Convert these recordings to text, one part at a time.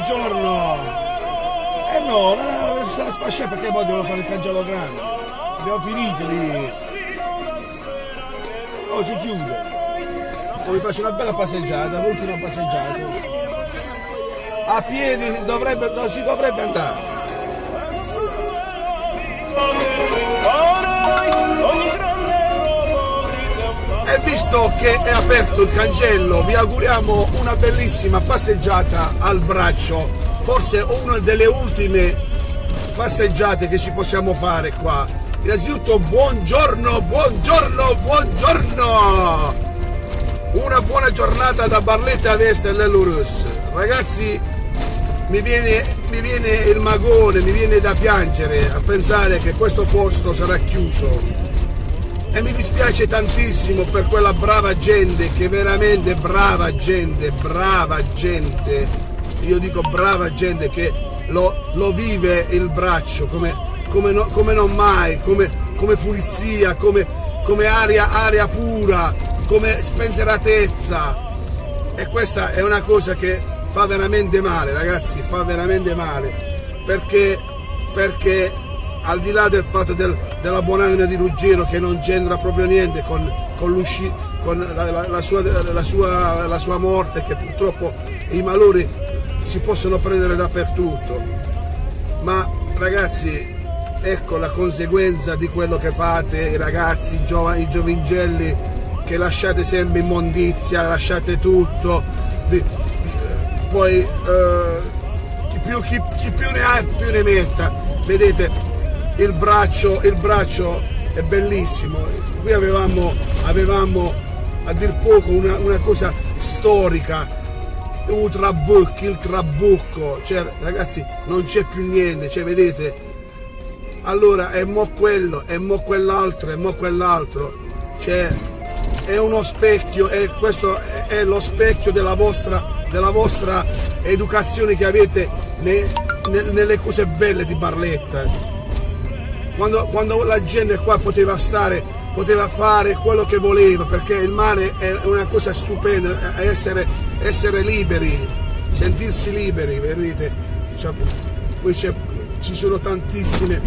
buongiorno. No, se la sfascia perché poi devono fare il cancello grande. Abbiamo finito di... Oh, si chiude. Poi faccio una bella passeggiata, l'ultima passeggiata. A piedi si dovrebbe andare. E visto che è aperto il cancello, vi auguriamo una bellissima passeggiata al braccio, forse una delle ultime passeggiate che ci possiamo fare qua. Innanzitutto buongiorno, buongiorno, buongiorno! Una buona giornata da Barletta Veste e Lellurus. Ragazzi, mi viene il magone, mi viene da piangere a pensare che questo posto sarà chiuso. E mi dispiace tantissimo per quella brava gente, che veramente brava gente, io dico brava gente, che lo vive il braccio come non mai, come pulizia, come aria pura, come spensieratezza. E questa è una cosa che fa veramente male, ragazzi, fa veramente male, perché al di là del fatto della buonanima di Ruggero, che non c'entra proprio niente con la sua morte, che purtroppo i malori si possono prendere dappertutto, ma ragazzi, ecco la conseguenza di quello che fate, i ragazzi, i giovincelli, che lasciate sempre immondizia, lasciate tutto, poi chi più ne ha più ne metta. Vedete, il braccio è bellissimo. Qui avevamo a dir poco una cosa storica, il trabucco, cioè ragazzi non c'è più niente, cioè vedete, allora è mo quello, è mo quell'altro, cioè è uno specchio, e questo è lo specchio della vostra educazione che avete nelle cose belle di Barletta. Quando la gente qua poteva fare quello che voleva, perché il mare è una cosa stupenda, essere liberi, sentirsi liberi, vedete? Qui ci sono tantissime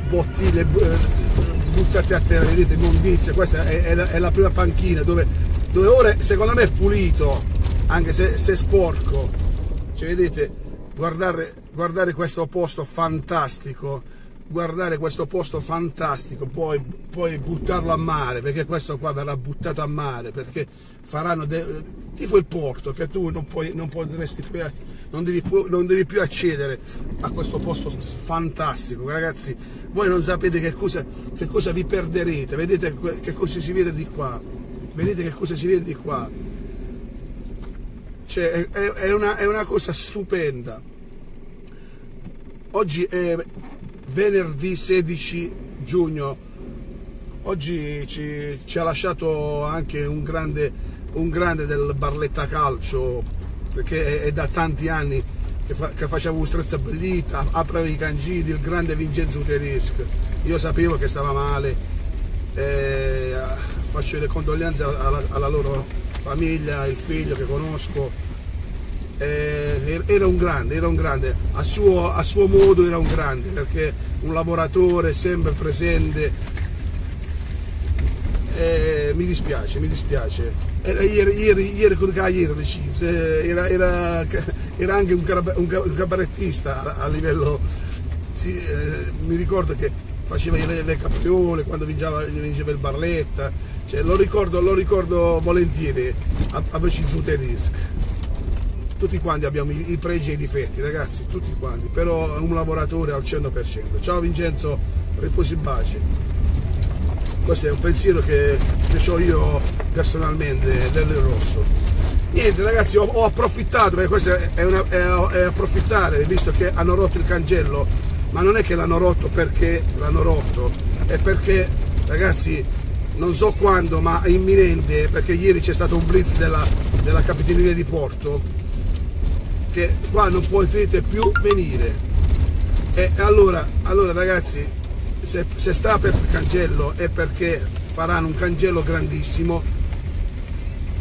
bottiglie buttate a terra, vedete, immondizia. Questa è la prima panchina dove ora secondo me è pulito, anche se è sporco, cioè vedete, guardare questo posto fantastico, poi buttarlo a mare, perché questo qua verrà buttato a mare, perché faranno tipo il porto, che tu non devi più accedere a questo posto fantastico. Ragazzi, voi non sapete che cosa vi perderete. Vedete che cosa si vede di qua, cioè è una cosa stupenda. Oggi è venerdì 16 giugno, oggi ci ha lasciato anche un grande del Barletta Calcio, perché è da tanti anni che faceva Strezza Bellita, apreva i Cangidi, il grande Vincenzo Tedesco. Io sapevo che stava male, faccio le condoglianze alla loro famiglia, il figlio che conosco. Era un grande, a suo modo era un grande, perché un lavoratore sempre presente. Mi dispiace. Ieri era anche un cabarettista a livello, sì, mi ricordo che faceva le capriole quando vinceva il Barletta, cioè, lo ricordo volentieri a Vincenzo Tedesco. Tutti quanti abbiamo i pregi e i difetti, ragazzi, tutti quanti, però è un lavoratore al 100%. Ciao Vincenzo, riposi in pace. Questo è un pensiero che ho io personalmente del Rosso. Niente ragazzi, ho approfittato, perché questo è approfittare, visto che hanno rotto il cancello, ma non è che l'hanno rotto perché l'hanno rotto, è perché, ragazzi, non so quando, ma è imminente, perché ieri c'è stato un blitz della Capitaneria di Porto, che qua non potete più venire. E allora ragazzi, se sta per il cancello è perché faranno un cancello grandissimo,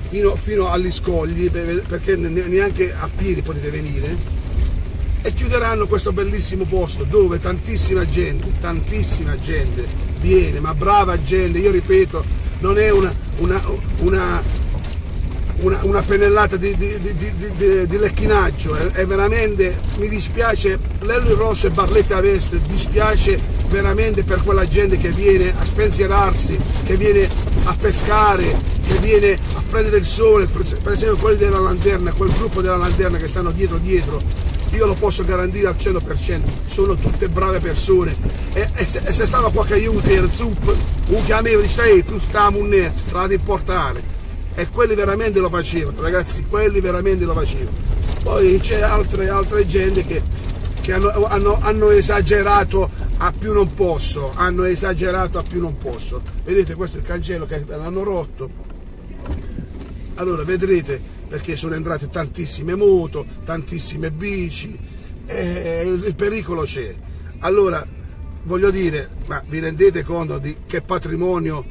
fino agli scogli, perché neanche a piedi potete venire, e chiuderanno questo bellissimo posto dove tantissima gente viene, ma brava gente, io ripeto, non è una pennellata di lecchinaggio, è veramente, mi dispiace, Lelio Rosso e Barletta a Veste, dispiace veramente per quella gente che viene a spensierarsi, che viene a pescare, che viene a prendere il sole, per esempio quelli della Lanterna, quel gruppo della Lanterna che stanno dietro, io lo posso garantire al 100%, sono tutte brave persone, e se stava qualche aiuto, il zup, un chiameva, dice, tu stai a munnezza, te la devi portare, e quelli veramente lo facevano, ragazzi, quelli veramente lo facevano. Poi c'è altre gente che hanno esagerato a più non posso, vedete, questo è il cancello che l'hanno rotto, allora vedrete, perché sono entrate tantissime moto, tantissime bici, il pericolo c'è. Allora, voglio dire, ma vi rendete conto di che patrimonio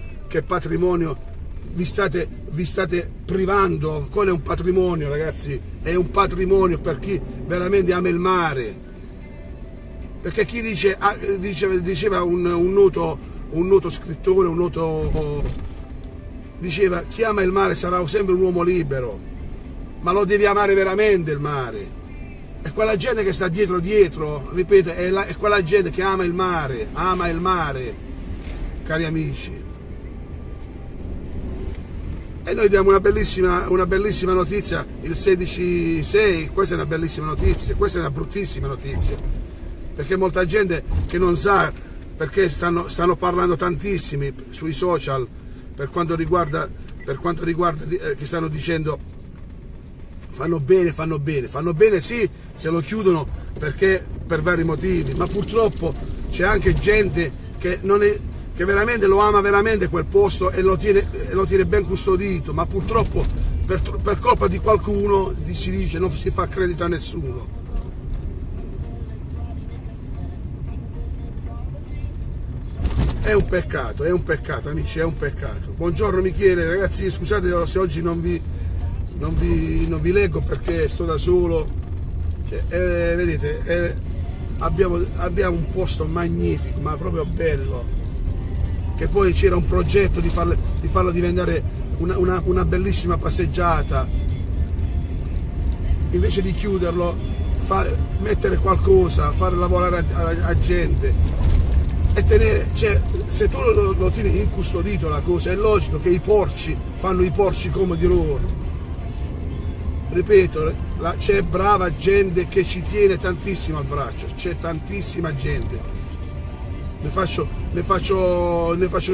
vi state privando? Quello è un patrimonio, ragazzi, è un patrimonio per chi veramente ama il mare. Perché chi diceva un noto scrittore, diceva, chi ama il mare sarà sempre un uomo libero, ma lo devi amare veramente il mare. E quella gente che sta dietro, ripeto, è quella gente che ama il mare, cari amici. E noi diamo una bellissima notizia il 16/6, questa è una bellissima notizia, questa è una bruttissima notizia, perché molta gente che non sa, perché stanno parlando tantissimi sui social per quanto riguarda che stanno dicendo fanno bene sì, se lo chiudono perché per vari motivi, ma purtroppo c'è anche gente che veramente lo ama veramente quel posto e lo tiene ben custodito, ma purtroppo per colpa di qualcuno si dice non si fa credito a nessuno. È un peccato amici, è un peccato. Buongiorno Michele, ragazzi, scusate se oggi non vi leggo perché sto da solo, vedete, abbiamo un posto magnifico, ma proprio bello, che poi c'era un progetto di farlo diventare una bellissima passeggiata, invece di chiuderlo, mettere qualcosa, fare lavorare a gente. E tenere, se tu lo tieni incustodito la cosa, è logico che i porci fanno i porci comodi loro. Ripeto, c'è brava gente che ci tiene tantissimo al braccio, c'è tantissima gente. Ne faccio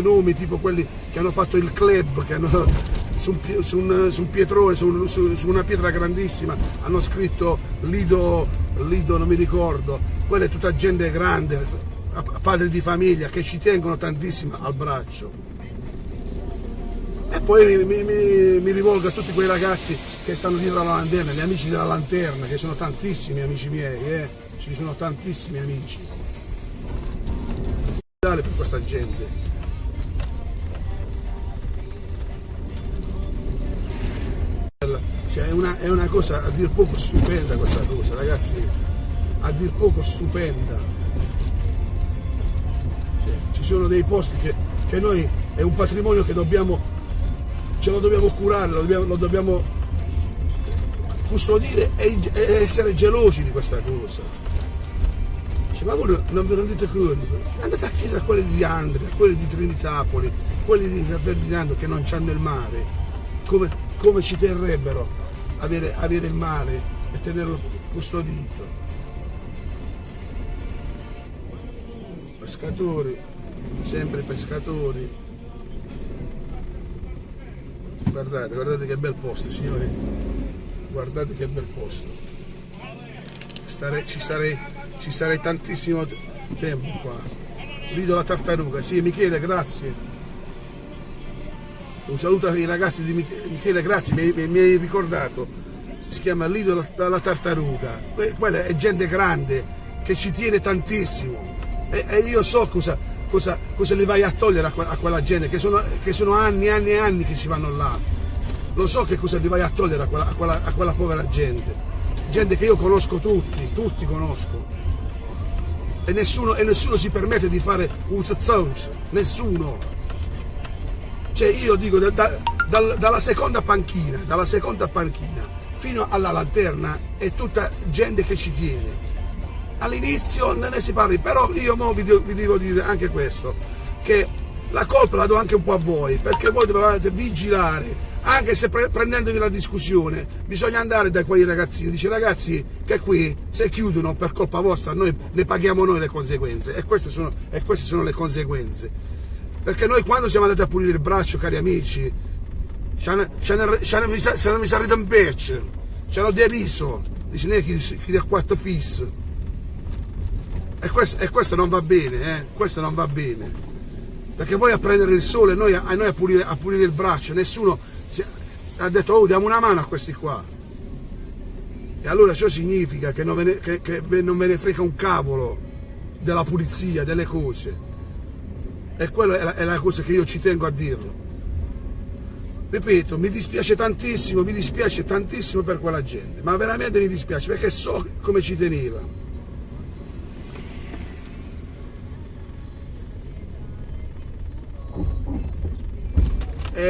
nomi, tipo quelli che hanno fatto il club, che hanno su un pietrone, su una pietra grandissima, hanno scritto Lido non mi ricordo, quella è tutta gente grande, padri di famiglia che ci tengono tantissimo al braccio. E poi mi rivolgo a tutti quei ragazzi che stanno dietro alla lanterna, gli amici della lanterna, che sono tantissimi amici miei, ci sono tantissimi amici. Per questa gente. Cioè, è una cosa a dir poco stupenda questa cosa, ragazzi, a dir poco stupenda. Ci sono dei posti che noi è un patrimonio che ce lo dobbiamo curare, lo dobbiamo custodire e essere gelosi di questa cosa. Ma voi non vi rendete conto? Andate a chiedere a quelli di Andria, a quelli di Trinitapoli, quelli di San Ferdinando che non hanno il mare, come ci terrebbero avere il mare e tenerlo custodito. Pescatori, sempre pescatori. Guardate che bel posto, signori, guardate che bel posto. Ci sarei tantissimo tempo qua. Lido la Tartaruga, sì Michele, grazie. Un saluto ai ragazzi di Michele, grazie, mi hai ricordato. Si chiama Lido la Tartaruga. Quella è gente grande che ci tiene tantissimo. E io so cosa li vai a togliere a quella gente, che sono anni e anni e anni che ci vanno là. lo so che cosa gli vai a togliere a quella povera gente che io conosco tutti conosco, e nessuno si permette di fare un zazzous, nessuno. Cioè io dico, dalla seconda panchina fino alla lanterna è tutta gente che ci tiene. All'inizio non ne si parli, però io vi devo dire anche questo, che la colpa la do anche un po' a voi, perché voi dovete vigilare, anche se prendendovi la discussione, bisogna andare da quei ragazzini, dice ragazzi che qui se chiudono per colpa vostra noi ne paghiamo noi le conseguenze, e queste sono le conseguenze, perché noi quando siamo andati a pulire il braccio, cari amici, ci hanno riso un pezzo, ci hanno deriso, dice chi è quattro fis, e questo non va bene, questo non va bene, perché voi a prendere il sole, noi a pulire il braccio, nessuno ha detto oh diamo una mano a questi qua, e allora ciò significa che non ve ne frega un cavolo della pulizia, delle cose, e quella è la cosa che io ci tengo a dirlo. Ripeto, mi dispiace tantissimo per quella gente, ma veramente mi dispiace, perché so come ci teneva.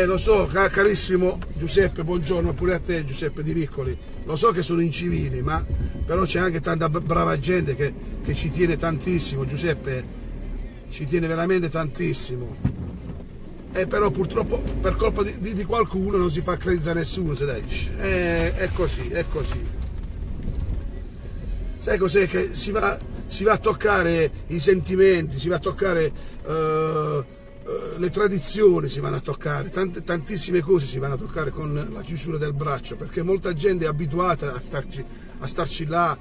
Lo so, carissimo Giuseppe, buongiorno pure a te Giuseppe Di Piccoli, lo so che sono incivili, ma però c'è anche tanta brava gente che ci tiene tantissimo, Giuseppe, ci tiene veramente tantissimo, e però purtroppo per colpa di qualcuno non si fa credito a nessuno, se dice. È così, è così. Sai cos'è? Che si va a toccare i sentimenti, si va a toccare le tradizioni, si vanno a toccare, tantissime cose si vanno a toccare con la chiusura del braccio, perché molta gente è abituata a starci là,